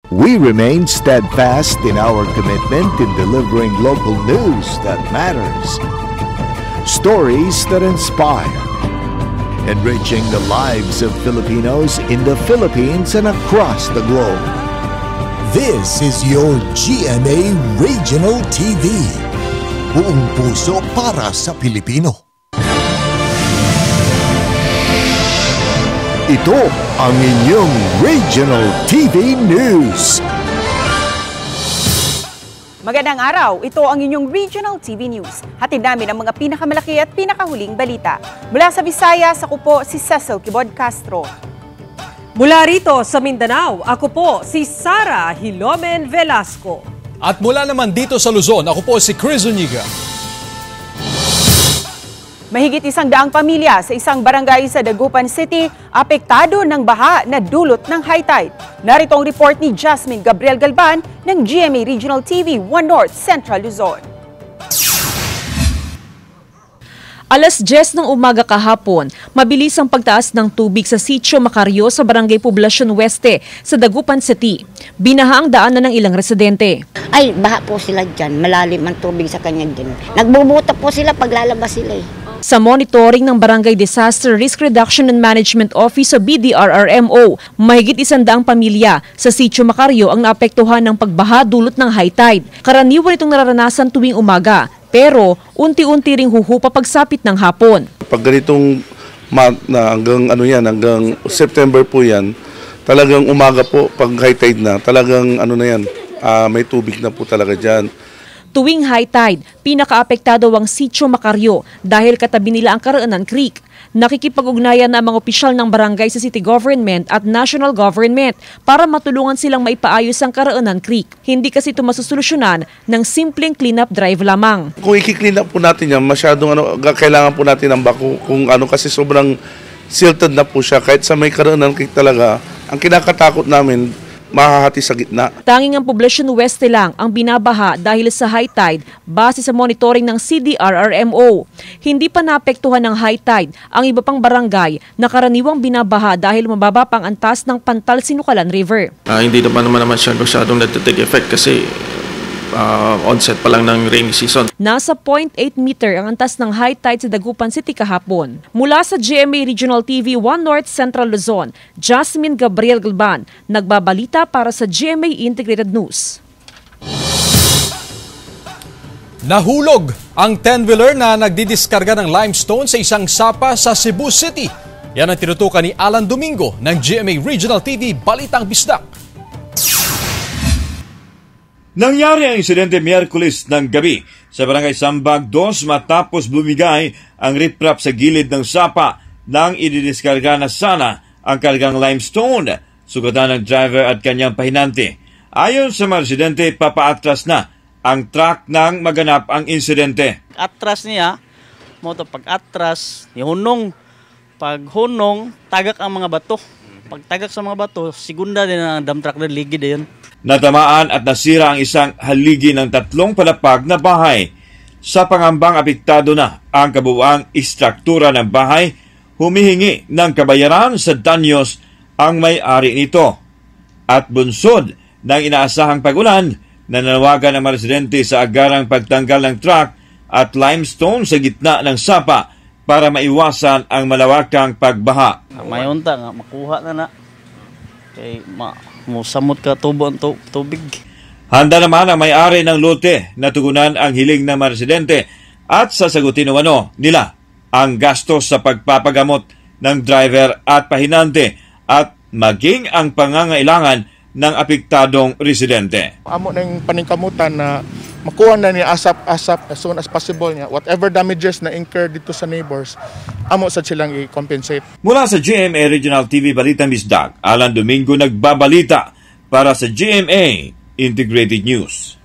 We remain steadfast in our commitment in delivering local news that matters. Stories that inspire. Enriching the lives of Filipinos in the Philippines and across the globe. This is your GMA Regional TV. Buong puso para sa Pilipino. Ito ang inyong Regional TV News. Magandang araw, ito ang inyong Regional TV News. Hatid namin ang mga pinakamalaki at pinakahuling balita. Mula sa Visayas, ako po si Cecil Kibod Castro. Mula rito sa Mindanao, ako po si Sara Hilomen Velasco. At mula naman dito sa Luzon, ako po si Chris Zuniga. Mahigit 100 pamilya sa isang barangay sa Dagupan City apektado ng baha na dulot ng high tide. Narito ang report ni Jasmine Gabriel Galban ng GMA Regional TV 1 North Central Luzon. Alas 10 ng umaga kahapon, mabilis ang pagtaas ng tubig sa Sitio Macario sa Barangay Poblacion Oeste sa Dagupan City. Binaha ang daanan ng ilang residente. Ay, baha po sila dyan. Malalim ang tubig sa kanya din. Nagbubuta po sila pag lalabas sila eh. Sa monitoring ng Barangay Disaster Risk Reduction and Management Office o BDRRMO, mahigit 100 pamilya sa Sitio Macario ang naapektuhan ng pagbaha dulot ng high tide. Karaniwan itong nararanasan tuwing umaga, pero unti-unti ring huhupa pagsapit ng hapon. Pag ganitong hanggang September po yan, talagang umaga po, pag high tide na, talagang may tubig na po talaga dyan. Tuwing high tide, pinakaapektado ang Sitio Macario dahil katabi nila ang Karaanan Creek. Nakikipag-ugnayan na ang mga opisyal ng barangay sa city government at national government para matulungan silang maipaayos ang Karaanan Creek. Hindi kasi ito masusolusyonan ng simpleng cleanup drive lamang. Kung i-clean up po natin yan, masyadong kailangan po natin ng bako kasi sobrang silted na po siya. Kahit sa may Karaanan Creek talaga, ang kinakatakot namin, mahahati sa gitna. Tanging ang Poblacion Oeste lang ang binabaha dahil sa high tide base sa monitoring ng CDRRMO. Hindi pa naapektuhan ng high tide ang iba pang barangay na karaniwang binabaha dahil mababa pang antas ng Pantal Sinukalan River. Hindi naman siya masyadong nagtitake effect kasi onset pa lang ng rainy season. Nasa 0.8 meter ang antas ng high tide sa Dagupan City kahapon. Mula sa GMA Regional TV 1 North Central Luzon, Jasmine Gabriel Galban, nagbabalita para sa GMA Integrated News. Nahulog ang 10-wheeler na nagdidiskarga ng limestone sa isang sapa sa Cebu City. Yan ang tinutukan ni Alan Domingo ng GMA Regional TV Balitang Bisdak. Nangyari ang insidente Miyerkules ng gabi sa Barangay Sambag 2 matapos bumigay ang riprap sa gilid ng sapa nang ididiskarga na sana ang kargang limestone, sugatan ng driver at kanyang pahinante. Ayon sa mga residente, papaatras na ang truck nang maganap ang insidente. Atras niya, pag-atras, paghunong, tagak ang mga bato. Pag tagak sa mga bato, segunda din ang dump truck na ligid yun. Natamaan at nasira ang isang haligi ng 3 palapag na bahay. Sa pangambang apektado na ang kabuuang istruktura ng bahay, humihingi ng kabayaran sa danyos ang may-ari nito. At bunsod ng inaasahang pag-ulan, nananawagan ang mga residente sa agarang pagtanggal ng truck at limestone sa gitna ng sapa para maiwasan ang malawakang pagbaha. May unta nga, makuha na. Kay musamot ka tubo ang tubig. Handa naman ang may-ari ng lote na tugunan ang hiling ng mga residente at sasagutin nila ang gastos sa pagpapagamot ng driver at pahinante at maging ang pangangailangan ng apektadong residente. Amo na yung paningkamutan na makuha na niya asap as soon as possible niya. Whatever damages na incur dito sa neighbors, amo sa silang i-compensate. Mula sa GMA Regional TV Balitang Bisdak, Alan Domingo nagbabalita para sa GMA Integrated News.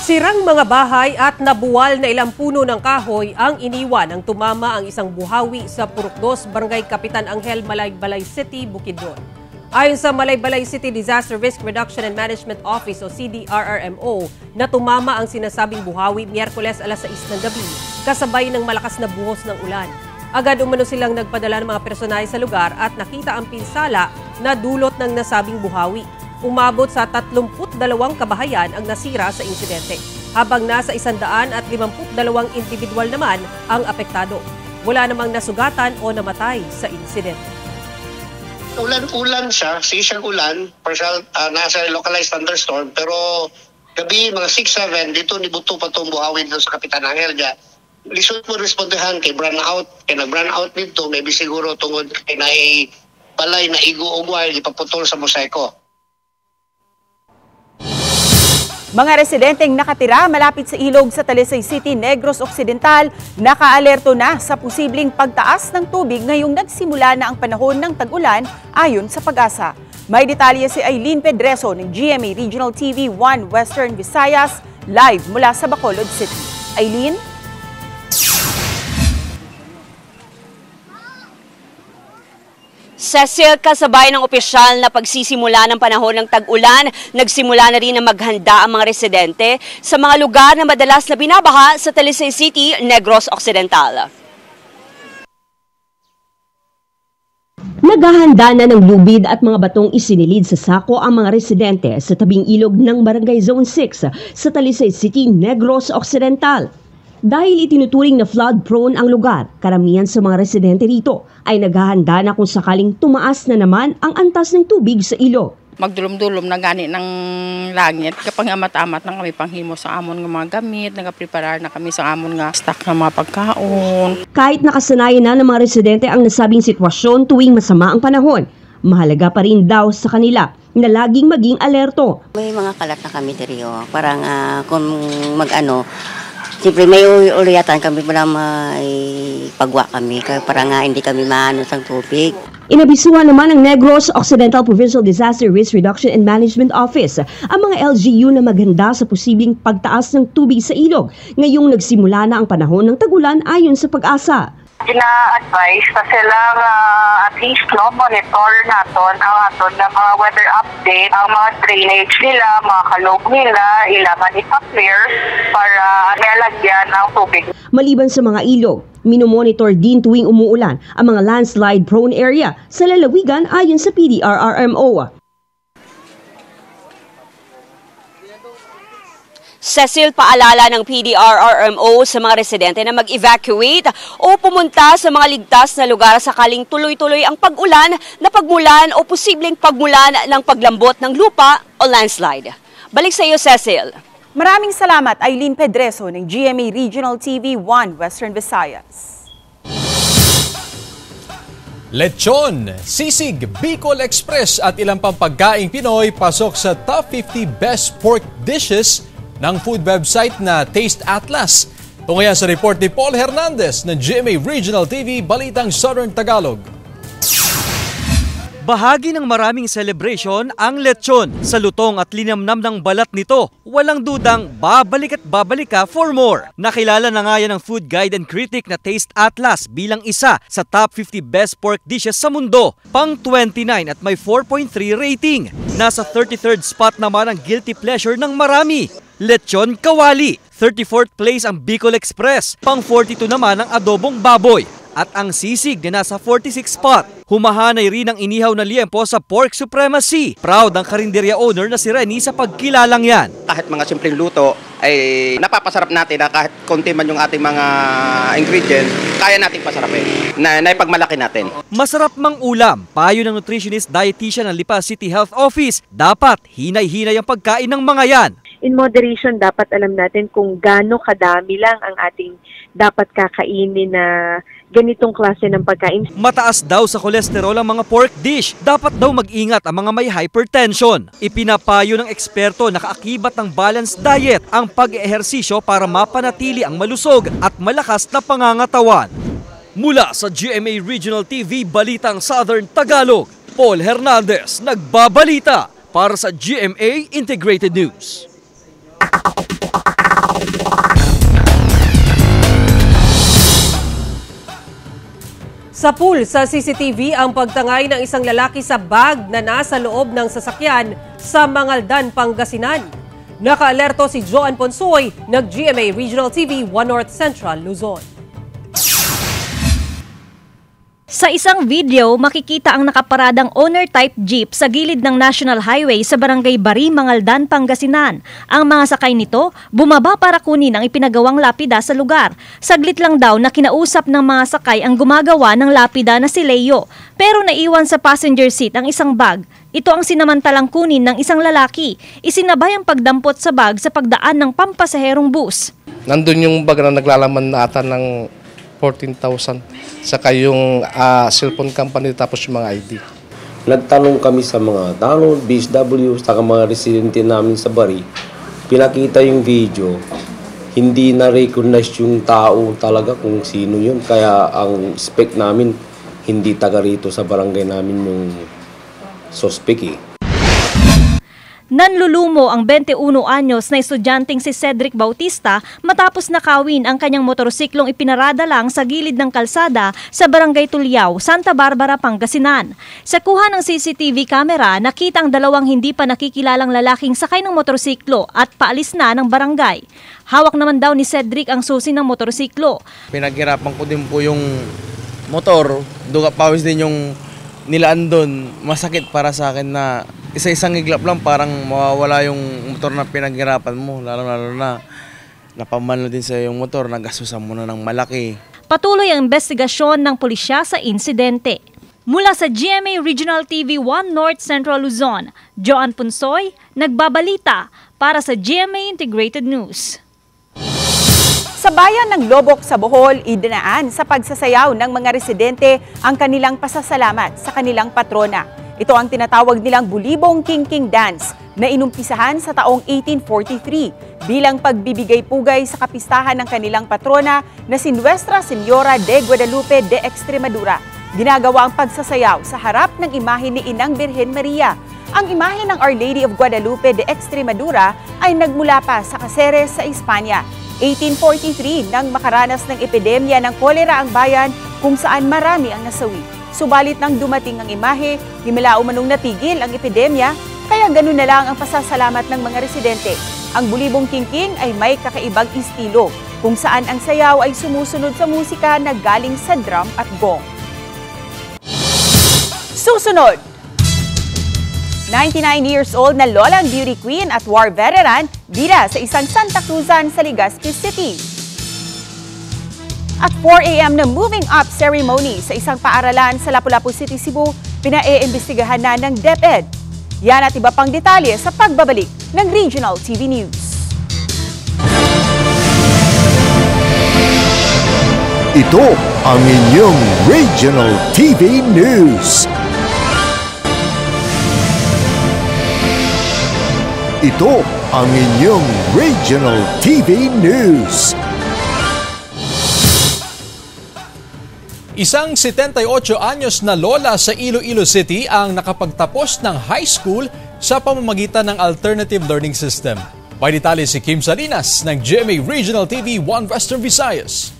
Sirang mga bahay at nabuwal na ilang puno ng kahoy ang iniwan nang tumama ang isang buhawi sa Purok 2, Barangay Kapitan Angel, Malaybalay City, Bukidnon. Ayon sa Malaybalay City Disaster Risk Reduction and Management Office o CDRRMO, na tumama ang sinasabing buhawi Miyerkules alas 6 ng gabi, kasabay ng malakas na buhos ng ulan. Agad umano silang nagpadala ng mga personal sa lugar at nakita ang pinsala na dulot ng nasabing buhawi. Umabot sa 32 kabahayan ang nasira sa insidente, habang nasa 152 individual naman ang apektado. Wala namang nasugatan o namatay sa insidente. Ulan-ulan siya, sisang ulan, partial, nasa localized thunderstorm, pero gabi mga 6-7, dito nibuto pa itong buhawin doon sa Kapitan Angel niya. Lisod mo respondehan kay brownout, kay nag-brownout dito, maybe siguro tungod kay balay na igo o wire, ipaputol sa mosaico. Mga residenteng nakatira malapit sa ilog sa Talisay City, Negros Occidental, nakaalerto na sa posibleng pagtaas ng tubig ngayong nagsimula na ang panahon ng tag-ulan ayon sa Pag-asa. May detalye si Aileen Pedreso ng GMA Regional TV 1 Western Visayas, live mula sa Bacolod City. Aileen? Cecil, kasabay ng opisyal na pagsisimula ng panahon ng tag-ulan, nagsimula na rin na maghanda ang mga residente sa mga lugar na madalas na binabaha sa Talisay City, Negros Occidental. Naghahanda na ng lubid at mga batong isinilid sa sako ang mga residente sa tabing ilog ng Barangay Zone 6 sa Talisay City, Negros Occidental. Dahil itinuturing na flood-prone ang lugar, karamihan sa mga residente rito ay naghahanda na kung sakaling tumaas na naman ang antas ng tubig sa ilog. Magdulom-dulom na gani ng langit. Kapag amat-amat na kami panghimo sa amon ng mga gamit, nagapreparar na kami sa amon nga stock ng mga pagkaon. Kahit nakasanayan na ng mga residente ang nasabing sitwasyon tuwing masama ang panahon, mahalaga pa rin daw sa kanila na laging maging alerto. May mga kalat na kami dito, parang kung siyempre may uliyatan kami pala may pagwa kami, kaya para nga hindi kami maano sa tubig. Inabisuhan naman ng Negros Occidental Provincial Disaster Risk Reduction and Management Office ang mga LGU na maghanda sa posibleng pagtaas ng tubig sa ilog ngayong nagsimula na ang panahon ng tag-ulan ayon sa Pag-asa. Gina-advise na silang at least monitor natin ang aton na mga weather update, ang mga drainage nila, mga kalog nila, ilaman ipa-clear para nalagyan ng tubig. Maliban sa mga ilog, minomonitor din tuwing umuulan ang mga landslide-prone area sa lalawigan ayon sa PDRRMO. Cecil, paalala ng PDRRMO sa mga residente na mag-evacuate o pumunta sa mga ligtas na lugar sakaling tuloy-tuloy ang pag-ulan na pagmulan o posibleng pagmulan ng paglambot ng lupa o landslide. Balik sa iyo, Cecil. Maraming salamat, Aileen Pedreso ng GMA Regional TV 1 Western Visayas. Lechon, sisig, Bicol Express at ilang pang pagkaing Pinoy pasok sa top 50 best pork dishes ng food website na Taste Atlas. Tungayan sa report ni Paul Hernandez ng GMA Regional TV, Balitang Southern Tagalog. Bahagi ng maraming celebration ang lechon. Sa lutong at linamnam ng balat nito, walang dudang babalik at babalik ka for more. Nakilala na nga yan ng food guide and critic na Taste Atlas bilang isa sa top 50 best pork dishes sa mundo. Pang 29 at may 4.3 rating. Nasa 33rd spot naman ang guilty pleasure ng marami. Lechon kawali. 34th place ang Bicol Express. Pang 42 naman ang adobong baboy. At ang sisig na nasa 46 spot. Humahanay rin ang inihaw na liempo sa pork supremacy. Proud ang karinderya owner na si Reni sa pagkilalang yan. Kahit mga simpleng luto ay napapasarap natin na kahit konti man yung ating mga ingredients, kaya nating pasarapin. Naipagmalaki natin. Masarap mang ulam. Payo ng nutritionist dietitian ng Lipa City Health Office. Dapat hinay-hinay ang pagkain ng mga yan. In moderation, dapat alam natin kung gaano kadami lang ang ating dapat kakainin na ganitong klase ng pagkain. Mataas daw sa kolesterol ang mga pork dish. Dapat daw mag-ingat ang mga may hypertension. Ipinapayo ng eksperto na kaakibat ng balanced diet ang pag-ehersisyo para mapanatili ang malusog at malakas na pangangatawan. Mula sa GMA Regional TV, Balitang Southern Tagalog, Paul Hernandez, nagbabalita para sa GMA Integrated News. Sa pool sa CCTV ang pagtangay ng isang lalaki sa bag na nasa loob ng sasakyan sa Mangaldan, Pangasinan. Nakaalerto si Joan Ponsoy ng GMA Regional TV 1 North Central, Luzon. Sa isang video, makikita ang nakaparadang owner-type jeep sa gilid ng National Highway sa Barangay Bari, Mangaldan, Pangasinan. Ang mga sakay nito, bumaba para kunin ang ipinagawang lapida sa lugar. Saglit lang daw na kinausap ng mga sakay ang gumagawa ng lapida na si Leo, pero naiwan sa passenger seat ang isang bag. Ito ang sinamantalang kunin ng isang lalaki. Isinabay ang pagdampot sa bag sa pagdaan ng pampasaherong bus. Nandun yung bag na naglalaman na ata ng 14,000. Saka yung cellphone company tapos yung mga ID. Nagtanong kami sa mga tanod, BSW, saka mga residente namin sa Bari. Pinakita yung video. Hindi na-recognize yung tao talaga kung sino yun. Kaya ang spec namin, hindi taga rito sa barangay namin yung suspect . Nanlulumo ang 21 anyos na estudyanteng si Cedric Bautista matapos nakawin ang kanyang motorsiklong ipinarada lang sa gilid ng kalsada sa Barangay Tulyao, Santa Barbara, Pangasinan. Sa kuha ng CCTV camera, nakita ang dalawang hindi pa nakikilalang lalaking sakay ng motorsiklo at paalis na ng barangay. Hawak naman daw ni Cedric ang susi ng motorsiklo. Pinaghirapan ko din po yung motor, duga pawis din yung nilaan doon. Masakit para sa akin na isa-isang iglap lang parang mawawala yung motor na pinaghirapan mo, lalo-lalo na napamanlo din sa yung motor, nagasusan mo na ng malaki. Patuloy ang investigasyon ng pulisya sa insidente. Mula sa GMA Regional TV 1 North Central Luzon, Joan Punsoy, nagbabalita para sa GMA Integrated News. Sa bayan ng Lobok sa Bohol, idinaan sa pagsasayaw ng mga residente ang kanilang pasasalamat sa kanilang patrona. Ito ang tinatawag nilang Bulibong King Dance na inumpisahan sa taong 1843 bilang pagbibigay pugay sa kapistahan ng kanilang patrona na si Nuestra Señora de Guadalupe de Extremadura. Ginagawa ang pagsasayaw sa harap ng imahe ni Inang Birhen Maria. Ang imahe ng Our Lady of Guadalupe de Extremadura ay nagmula pa sa Caceres sa Espanya. 1843 nang makaranas ng epidemya ng kolera ang bayan kung saan marami ang nasawi. Subalit nang dumating ang imahe, himala umanong natigil ang epidemya, kaya ganun na lang ang pasasalamat ng mga residente. Ang Bulibong King ay may kakaibang estilo, kung saan ang sayaw ay sumusunod sa musika na galing sa drum at gong. Susunod! 99 years old na lolang beauty queen at war veteran, bida sa isang Santa Cruzan sa Legazpi City. At 4 a.m. na moving up ceremony sa isang paaralan sa Lapu-Lapu City, Cebu, pinaiimbestigahan na ng DepEd. Yan at iba pang detalye sa pagbabalik ng Regional TV News. Ito ang inyong Regional TV News. Ito ang inyong Regional TV News. Isang 78 anyos na lola sa Iloilo City ang nakapagtapos ng high school sa pamamagitan ng Alternative Learning System. May detalye si Kim Salinas ng GMA Regional TV 1 Western Visayas.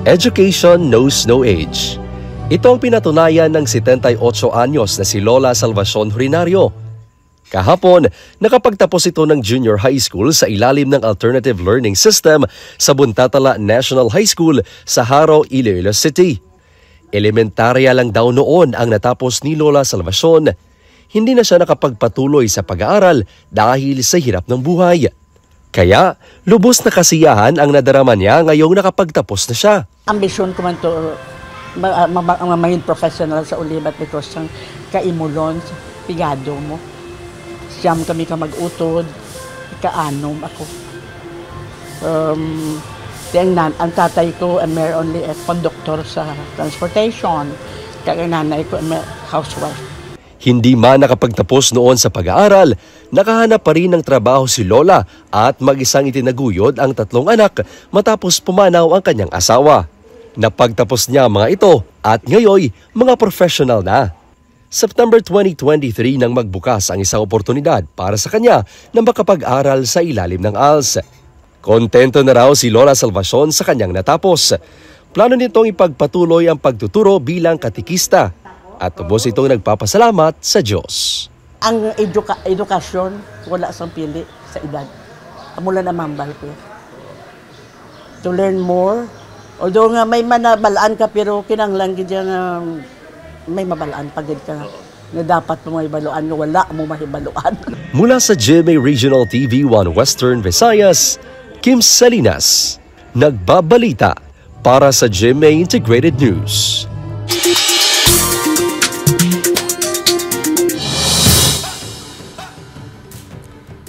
Education knows no age. Ito ang pinatunayan ng 78 anyos na si Lola Salvacion Horinario. Kahapon, nakapagtapos ito ng junior high school sa ilalim ng Alternative Learning System sa Buntatala National High School sa Haro, Iloilo City. Elementarya lang daw noon ang natapos ni Lola Salvacion. Hindi na siya nakapagpatuloy sa pag-aaral dahil sa hirap ng buhay. Kaya, lubos na kasiyahan ang nadarama niya ngayong nakapagtapos na siya. Ambisyon ko man to maging professional sa ulibat because ang kaimulon, pigado mo. Siyam kami ka mag-utod, ikaanom ako. Ang tatay ko ay only a conductor sa transportation. Kaya nanay ko ay housewife. Hindi man nakapagtapos noon sa pag-aaral, nakahanap pa rin ng trabaho si Lola at mag-isang itinaguyod ang 3 anak matapos pumanaw ang kanyang asawa. Napagtapos niya mga ito at ngayon mga professional na. September 2023 nang magbukas ang isang oportunidad para sa kanya na makapag-aral sa ilalim ng ALS. Kontento na raw si Lola Salvacion sa kanyang natapos. Plano nitong ipagpatuloy ang pagtuturo bilang katikista at tubos itong nagpapasalamat sa Diyos. Ang edukasyon, wala sang pili sa edad. Mula na mambal ko. To learn more. Although nga may manabalaan ka, pero kinanglang gid nga may mabalaan pagid ka na dapat mo mahibaluan, wala mo mahibaluan. Mula sa GMA Regional TV 1 Western Visayas, Kim Salinas, nagbabalita para sa GMA Integrated News.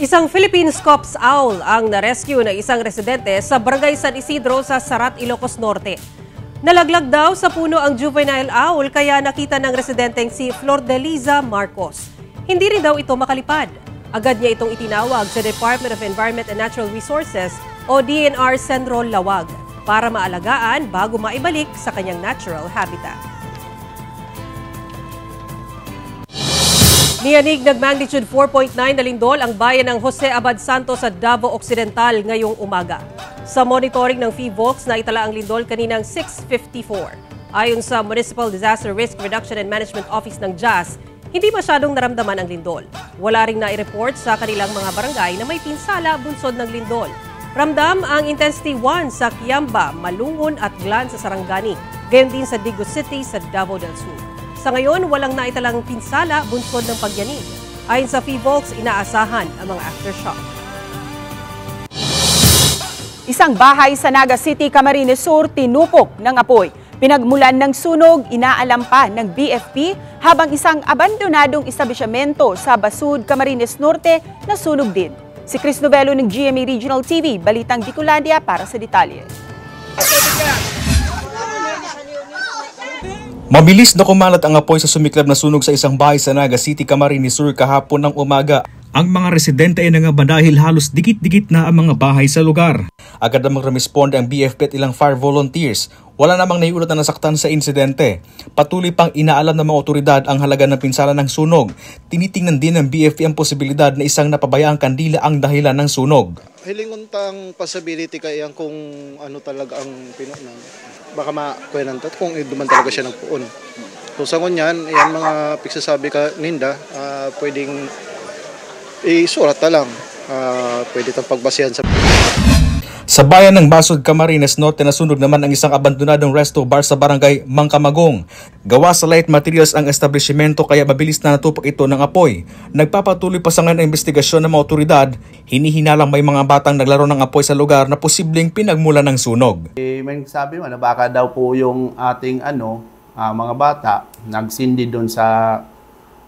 Isang Philippine Scops owl ang na-rescue na isang residente sa Barangay San Isidro sa Sarat, Ilocos Norte. Nalaglag daw sa puno ang juvenile owl kaya nakita ng residenteng si Flordeliza Marcos. Hindi rin daw ito makalipad. Agad niya itong itinawag sa Department of Environment and Natural Resources o DNR Centro Lawag para maalagaan bago maibalik sa kanyang natural habitat. Niyanig ng magnitude 4.9 na lindol ang bayan ng Jose Abad Santos sa Davao Occidental ngayong umaga. Sa monitoring ng PHIVOLCS na itala ang lindol kaninang 6:54. Ayon sa Municipal Disaster Risk Reduction and Management Office ng JAS, hindi masyadong naramdaman ang lindol. Wala ring nai-report sa kanilang mga barangay na may pinsala bunsod ng lindol. Ramdam ang Intensity 1 sa Kiamba, Malungon at Glan sa Sarangani, gayon din sa Digo City sa Davao del Sur. Sa ngayon, walang naitalang pinsala bunsod ng pagyanig. Ayon sa PHIVOLCS, inaasahan ang mga aftershock. Isang bahay sa Naga City, Camarines Sur, tinupok ng apoy. Pinagmulan ng sunog, inaalam pa ng BFP, habang isang abandonadong establishmento sa Basud, Camarines Norte, nasunog din. Si Chris Novelo ng GMA Regional TV, Balitang Bicolandia para sa detalye. Mabilis na kumalat ang apoy sa sumiklab na sunog sa isang bahay sa Naga City, Camarines Sur kahapon ng umaga. Ang mga residente ay nangamba dahil halos dikit-dikit na ang mga bahay sa lugar. Agad namang rumisponde ang BFP at ilang fire volunteers. Wala namang naiulat na nasaktan sa insidente. Patuloy pang inaalam ng mga otoridad ang halaga ng pinsala ng sunog. Tinitingnan din ng BFP ang posibilidad na isang napabayaang kandila ang dahilan ng sunog. Hilinguntang possibility kaya kung ano talaga ang pinunan. Baka makuyanan to kung duman talaga siya ng puon. So sa ngunyan, yan mga pigsasabi ka ninda, pwedeng isurat na lang. Pwede itong pagbasihan sa... Sa bayan ng Basud, Camarines Norte, nasunog naman ang isang abandonadong resto bar sa barangay Mangkamagong. Gawa sa light materials ang establishmento kaya mabilis na natupak ito ng apoy. Nagpapatuloy pa sa ngayon ang investigasyon ng mga otoridad. Hinihinalang may mga batang naglaro ng apoy sa lugar na posibleng pinagmulan ng sunog. May sabi mo na baka daw po yung ating mga bata nagsindi doon sa...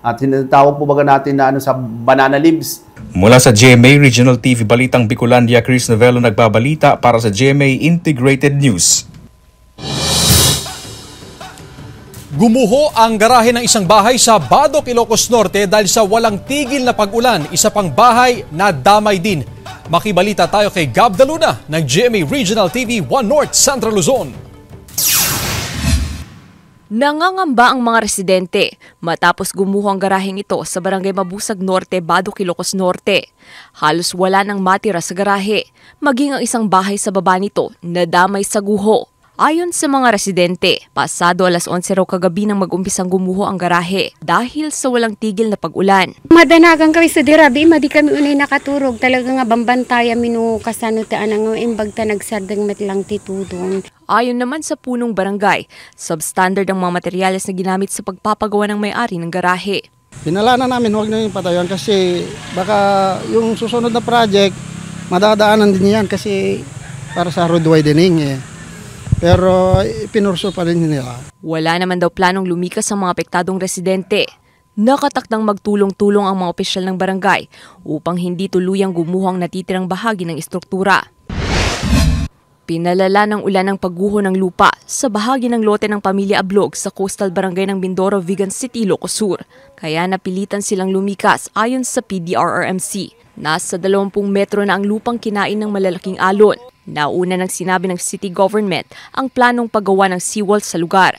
At tinatawag po baga natin na sa banana leaves. Mula sa GMA Regional TV Balitang Bicolandia, Chris Novelo nagbabalita para sa GMA Integrated News. Gumuho ang garahe ng isang bahay sa Badoc, Ilocos Norte dahil sa walang tigil na pag-ulan. Isa pang bahay na damay din. Makibalita tayo kay Gab Daluna ng GMA Regional TV 1 North, Central Luzon. Nangangamba ang mga residente matapos gumuho ang garaheng ito sa Barangay Mabusag Norte, Badoc, Ilocos Norte. Halos wala nang matira sa garahe, maging ang isang bahay sa baba nito na damay sa guho. Ayon sa mga residente, pasado alas 11 raw kagabi nang mag-umpisang gumuho ang garahe dahil sa walang tigil na pag-ulan. Madanagang kami sa dirabi, madi kami unay nakaturog. Talaga nga bambantaya minu kasanutaan ang imbagta nagsardang matlang titudong. Ayon naman sa punong barangay, substandard ang mga materyales na ginamit sa pagpapagawa ng may-ari ng garahe. Pinalana namin huwag na yung patayon kasi baka yung susunod na project, madadaanan din yan kasi para sa road widening eh. Pero pinurso pa rin nila. Wala naman daw planong lumikas ang mga apektadong residente. Nakatakdang magtulong-tulong ang mga opisyal ng barangay upang hindi tuluyang gumuho ang natitirang bahagi ng istruktura. Pinalala ng ulan ng pagguho ng lupa sa bahagi ng lote ng pamilya Ablog sa coastal barangay ng Mindoro, Vigan City, Ilocos Sur. Kaya napilitan silang lumikas ayon sa PDRRMC. Nasa 20 metro na ang lupang kinain ng malalaking alon. Nauna nang sinabi ng city government ang planong paggawa ng seawall sa lugar.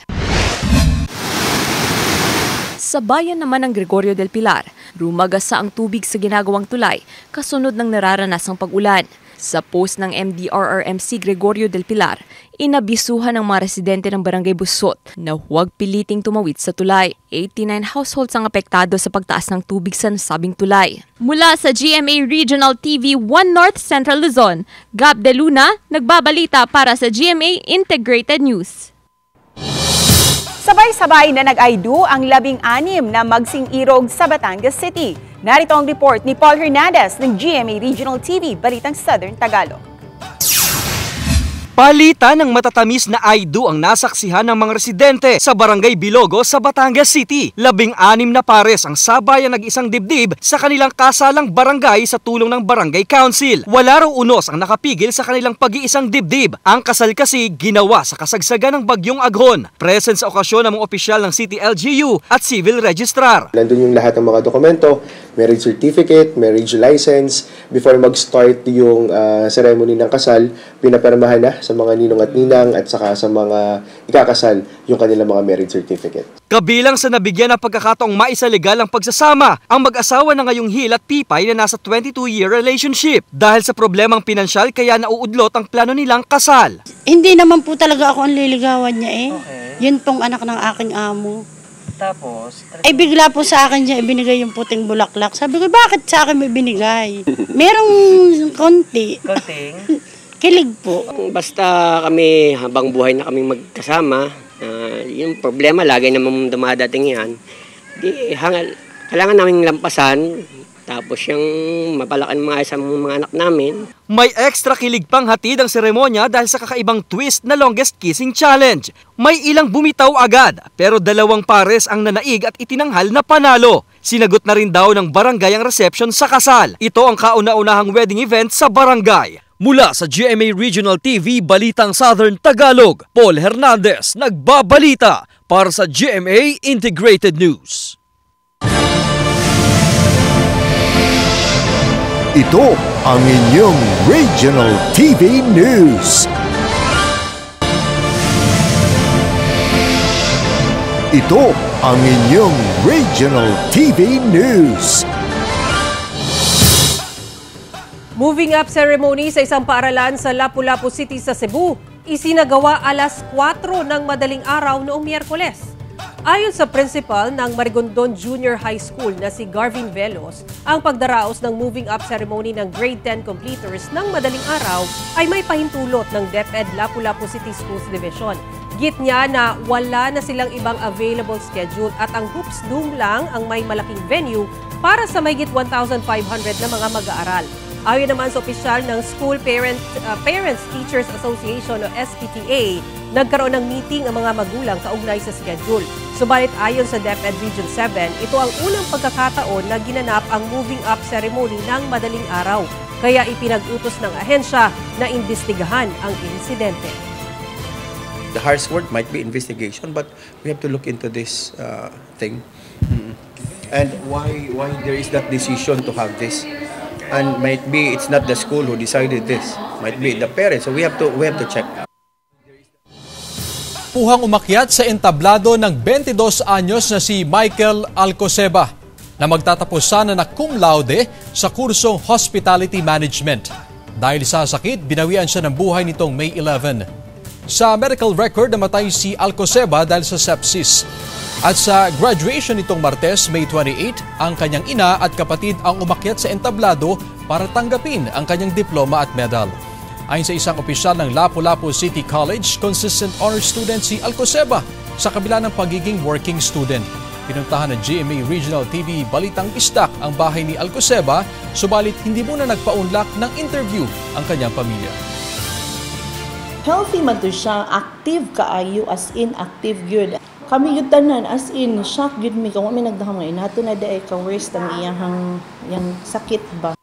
Sa bayan naman ng Gregorio del Pilar, rumagasa ang tubig sa ginagawang tulay kasunod ng nararanasang pag-ulan. Sa post ng MDRRMC Gregorio del Pilar, inabisuhan ng mga residente ng Barangay Busot na huwag piliting tumawid sa tulay. 89 households ang apektado sa pagtaas ng tubig sa nasabing tulay. Mula sa GMA Regional TV 1 North Central Luzon, Gab De Luna, nagbabalita para sa GMA Integrated News. Sabay-sabay na nag-I-do ang 16 na magsing-irog sa Batangas City. Narito ang report ni Paul Hernandez ng GMA Regional TV, Balitang Southern Tagalog. Palitan ng matatamis na I-do ang nasaksihan ng mga residente sa Barangay Bilogo sa Batangas City. 16 na pares ang sabayan nag-isang dibdib sa kanilang kasalang barangay sa tulong ng Barangay Council. Wala raw unos ang nakapigil sa kanilang pag-iisang dibdib. Ang kasal kasi ginawa sa kasagsagan ng Bagyong Aghon. Present sa okasyon ng mga opisyal ng City LGU at Civil Registrar. Nandun yung lahat ng mga dokumento, marriage certificate, marriage license. Before mag-start yung ceremony ng kasal, pinapermahan na sa mga ninong at ninang at saka sa mga ikakasal yung kanilang mga marriage certificate. Kabilang sa nabigyan ng pagkakataong maisalegal ang pagsasama, ang mag-asawa na ngayong Hil at Pipay na nasa 22-year relationship. Dahil sa problemang pinansyal kaya nauudlot ang plano nilang kasal. Hindi naman po talaga ako ang liligawan niya eh. Okay. Yun pong anak ng aking amo. Tapos? Ay bigla po sa akin niya ibinigay yung puting bulaklak. Sabi ko, bakit sa akin may binigay? Merong konti. Konting? Kilig po. Basta kami habang buhay na kaming magkasama, yung problema lagi naman dumadating yan. Kailangan namin lampasan, tapos yung mapalakan mga mga anak namin. May extra kilig pang hatid ang seremonya dahil sa kakaibang twist na longest kissing challenge. May ilang bumitaw agad, pero 2 pares ang nanaig at itinanghal na panalo. Sinagot na rin daw ng barangay ang reception sa kasal. Ito ang kauna-unahang wedding event sa barangay. Mula sa GMA Regional TV, Balitang Southern Tagalog, Paul Hernandez nagbabalita para sa GMA Integrated News. Ito ang inyong Regional TV News. Ito ang inyong Regional TV News. Moving up ceremony sa isang paaralan sa Lapu-Lapu City sa Cebu, isinagawa alas 4 ng madaling araw noong Miyerkules. Ayon sa principal ng Marigondon Junior High School na si Garvin Velos, ang pagdaraos ng moving up ceremony ng grade 10 completers ng madaling araw ay may pahintulot ng DepEd Lapu-Lapu City Schools Division. Git niya na wala na silang ibang available schedule at ang Hoops Dome lang ang may malaking venue para sa mahigit 1,500 na mga mag-aaral. Ayon naman sa opisyal ng School Parents Teachers Association o SPTA, nagkaroon ng meeting ang mga magulang kaugnay sa schedule. Subalit ayon sa DepEd Region 7, ito ang unang pagkakataon na ginanap ang moving up ceremony ng madaling araw. Kaya ipinag-utos ng ahensya na imbestigahan ang insidente. The harsh word might be investigation, but we have to look into this thing. And why there is that decision to have this. And might be it's not the school who decided this. Might be the parents. So we have to check. Puhang umakyat sa entablado ng 22 anyos na si Michael Alcoseba na magtatapos sana na cum laude sa kursong Hospitality Management. Dahil sa sakit, binawian siya ng buhay nitong May 11. Sa medical record, namatay si Alcoseba dahil sa sepsis. At sa graduation nitong Martes, May 28, ang kanyang ina at kapatid ang umakyat sa entablado para tanggapin ang kanyang diploma at medal. Ayon sa isang opisyal ng Lapu-Lapu City College, consistent honor student si Alcoseba sa kabila ng pagiging working student. Pinuntahan ng GMA Regional TV Balitang Isdak ang bahay ni Alcoseba, subalit hindi muna nagpaunlak ng interview ang kanyang pamilya. Healthy man to siya, active kaayo, as in active good. Kami yung tanan, as in, shock yun mi. Kung kami nagdahang ngayon, nato na daay ka-worst ang iyang sakit ba.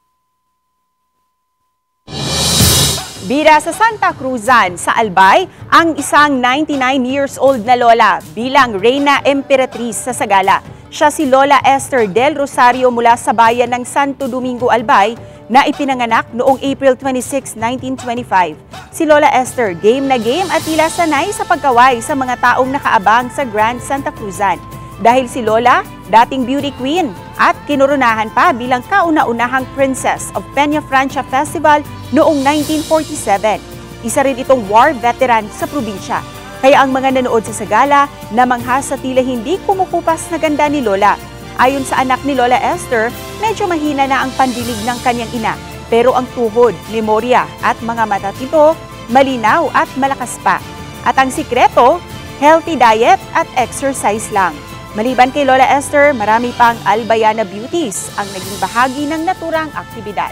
Bira sa Santa Cruzan, sa Albay, ang isang 99 years old na lola bilang Reyna Emperatriz sa Sagala. Siya si Lola Esther Del Rosario mula sa bayan ng Santo Domingo, Albay, na ipinanganak noong April 26, 1925. Si Lola Esther game na game at tila sanay sa pagkaway sa mga taong nakaabang sa Grand Santa Cruzan. Dahil si Lola, dating beauty queen at kinurunahan pa bilang kauna-unahang Princess of Peña Francia Festival noong 1947. Isa rin itong war veteran sa probinsya. Kaya ang mga nanood sa gala namangha sa tila hindi kumukupas na ganda ni Lola. Ayon sa anak ni Lola Esther, medyo mahina na ang pandinig ng kanyang ina. Pero ang tuhod, memorya at mga mata nito malinaw at malakas pa. At ang sikreto, healthy diet at exercise lang. Maliban kay Lola Esther, marami pang Albayana Beauties ang naging bahagi ng naturang aktibidad.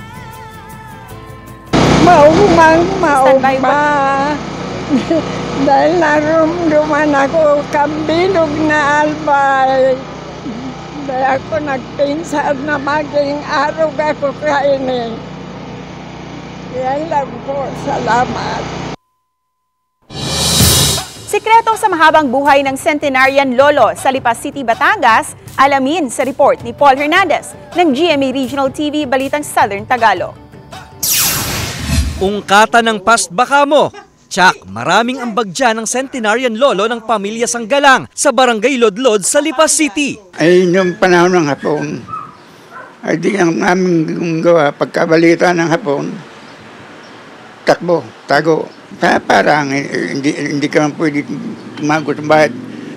Maumang mauma. Dahil narumduman ako kambilog na albay. Dahil ako nagpinsad na maging arog ako kainin. Yan lang po, salamat. Sikreto sa mahabang buhay ng centenarian lolo sa Lipa City, Batangas, alamin sa report ni Paul Hernandez ng GMA Regional TV Balitang Southern Tagalog. Ungkata ng pastbaka mo. Tsak, maraming ambag dyan ng centenarian lolo ng pamilya Sanggalang sa Barangay Lodlod sa Lipa City. Ay, yung panahon ng hapon, ay di ang aming gawa, pagkabalita ng hapon, takbo, tago. Parang hindi ka man pwede tumago sa bahay.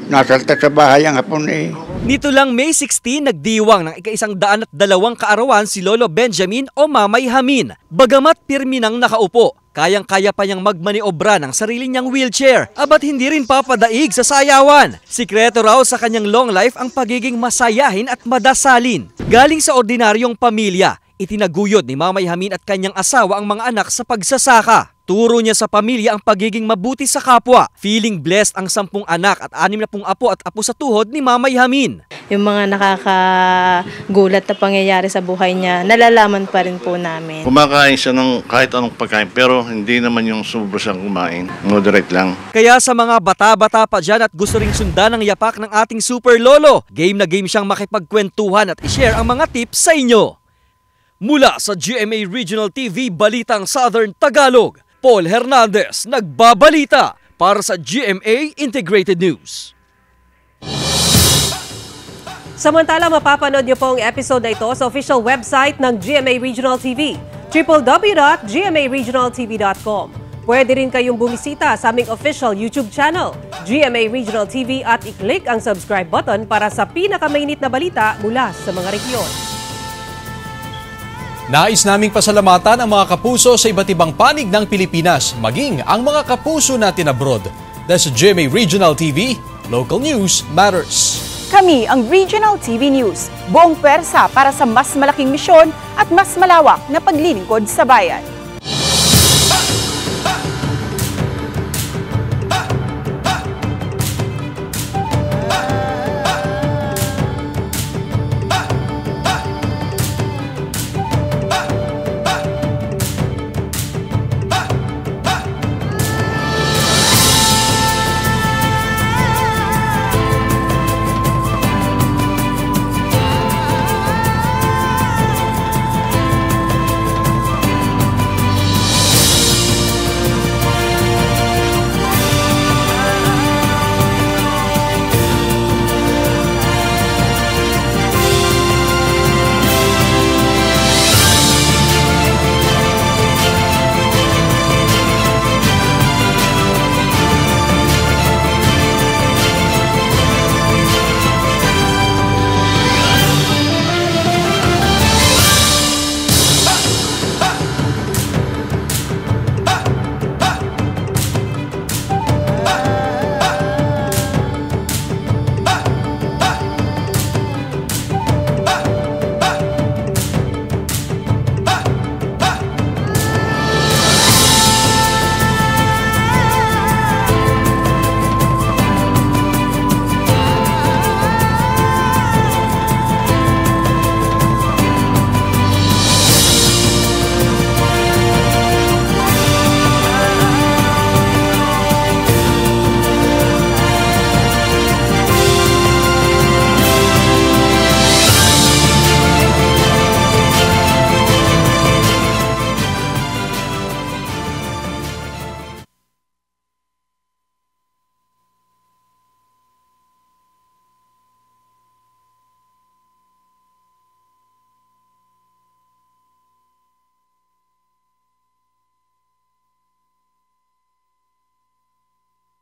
Nasalta sa bahay ang hapon eh. Nito lang May 16, nagdiwang ng ika-102 kaarawan si Lolo Benjamin o Mamay Hamin. Bagamat pirmi nang nakaupo, kayang-kaya pa niyang magmaniobra ng sarili niyang wheelchair. Abat hindi rin papadaig sa sayawan. Sikreto raw sa kanyang long life ang pagiging masayahin at madasalin. Galing sa ordinaryong pamilya, itinaguyod ni Mamay Hamin at kanyang asawa ang mga anak sa pagsasaka. Turo niya sa pamilya ang pagiging mabuti sa kapwa. Feeling blessed ang 10 anak at 60 apo at apo sa tuhod ni Mamay Hamin. Yung mga nakakagulat na pangyayari sa buhay niya, nalalaman pa rin po namin. Kumakain siya ng kahit anong pagkain pero hindi naman yung sobra siyang kumain. Moderate lang. Kaya sa mga bata-bata pa dyan at gusto ring sundan ang yapak ng ating super lolo, game na game siyang makipagkwentuhan at ishare ang mga tips sa inyo. Mula sa GMA Regional TV Balitang Southern Tagalog, Paul Hernandez nagbabalita para sa GMA Integrated News. Samantala, mapapanood niyo po ang episode na ito sa official website ng GMA Regional TV, www.gmaregionaltv.com. Pwede rin kayong bumisita sa aming official YouTube channel, GMA Regional TV, at i-click ang subscribe button para sa pinakamainit na balita mula sa mga rehiyon. Nais naming pasalamatan ang mga kapuso sa iba't ibang panig ng Pilipinas, maging ang mga kapuso natin abroad. Dahil sa GMA Regional TV, local news matters. Kami ang Regional TV News, buong pwersa para sa mas malaking misyon at mas malawak na paglilingkod sa bayan.